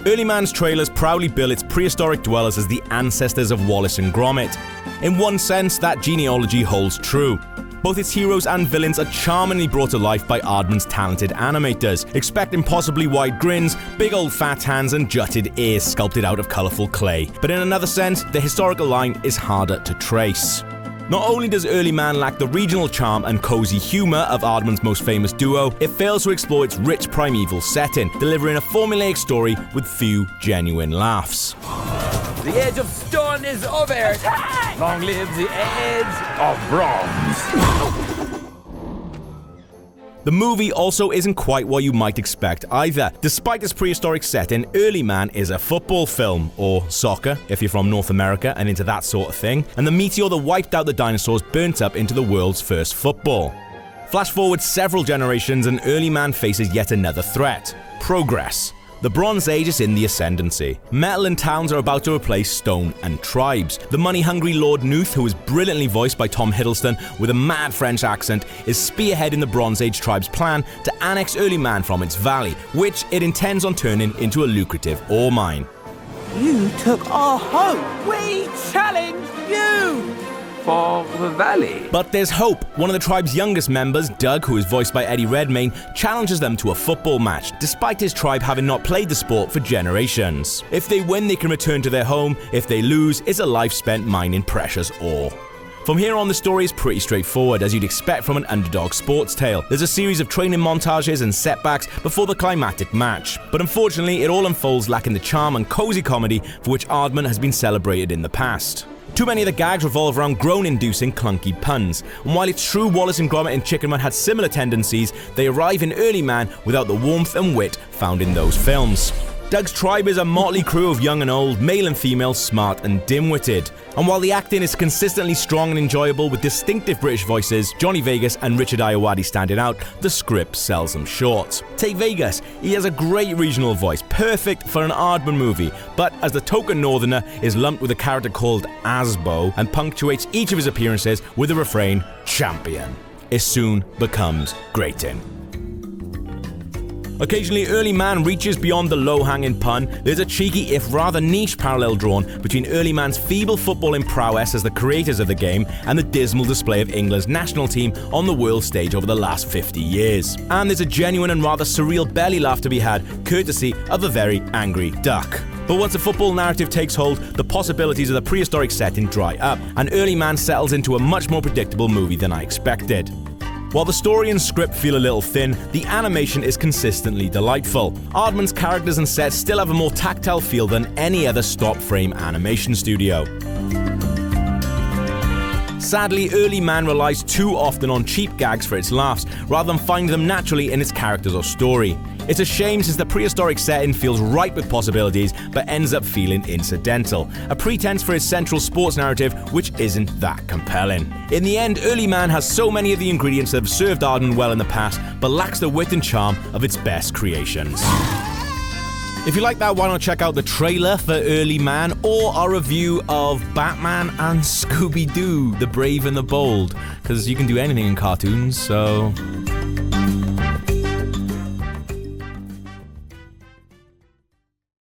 Early Man's trailers proudly bill its prehistoric dwellers as the ancestors of Wallace and Gromit. In one sense, that genealogy holds true. Both its heroes and villains are charmingly brought to life by Aardman's talented animators. Expect impossibly wide grins, big old fat hands, and jutted ears sculpted out of colourful clay. But in another sense, the historical line is harder to trace. Not only does Early Man lack the regional charm and cozy humour of Aardman's most famous duo, it fails to explore its rich primeval setting, delivering a formulaic story with few genuine laughs. The Age of Stone is over! Attack! Long live the Age of Bronze! The movie also isn't quite what you might expect either. Despite its prehistoric setting, Early Man is a football film, or soccer if you're from North America and into that sort of thing, and the meteor that wiped out the dinosaurs burnt up into the world's first football. Flash forward several generations and Early Man faces yet another threat: progress. The Bronze Age is in the ascendancy. Metal and towns are about to replace stone and tribes. The money-hungry Lord Nuth, who is brilliantly voiced by Tom Hiddleston with a mad French accent, is spearheading the Bronze Age tribe's plan to annex Early Man from its valley, which it intends on turning into a lucrative ore mine. You took our home. We challenge you! For the valley. But there's hope. One of the tribe's youngest members, Doug, who is voiced by Eddie Redmayne, challenges them to a football match, despite his tribe having not played the sport for generations. If they win, they can return to their home. If they lose, it's a life spent mining precious ore. From here on, the story is pretty straightforward, as you'd expect from an underdog sports tale. There's a series of training montages and setbacks before the climactic match. But unfortunately, it all unfolds lacking the charm and cozy comedy for which Aardman has been celebrated in the past. Too many of the gags revolve around groan-inducing clunky puns, and while it's true Wallace and Gromit and Chicken Run had similar tendencies, they arrive in Early Man without the warmth and wit found in those films. Doug's tribe is a motley crew of young and old, male and female, smart and dim-witted. And while the acting is consistently strong and enjoyable with distinctive British voices, Johnny Vegas and Richard Ayoade standing out, the script sells them short. Take Vegas, he has a great regional voice, perfect for an Aardman movie, but as the token northerner is lumped with a character called Asbo and punctuates each of his appearances with the refrain, "Champion." It soon becomes grating. Occasionally, Early Man reaches beyond the low-hanging pun. There's a cheeky, if rather niche, parallel drawn between Early Man's feeble footballing prowess as the creators of the game and the dismal display of England's national team on the world stage over the last 50 years. And there's a genuine and rather surreal belly laugh to be had, courtesy of a very angry duck. But once the football narrative takes hold, the possibilities of the prehistoric setting dry up, and Early Man settles into a much more predictable movie than I expected. While the story and script feel a little thin, the animation is consistently delightful. Aardman's characters and sets still have a more tactile feel than any other stop-frame animation studio. Sadly, Early Man relies too often on cheap gags for its laughs, rather than finding them naturally in its characters or story. It's a shame since the prehistoric setting feels ripe with possibilities, but ends up feeling incidental. A pretense for its central sports narrative, which isn't that compelling. In the end, Early Man has so many of the ingredients that have served Aardman well in the past, but lacks the wit and charm of its best creations. If you like that, why not check out the trailer for Early Man or our review of Batman and Scooby-Doo, The Brave and the Bold, because you can do anything in cartoons, so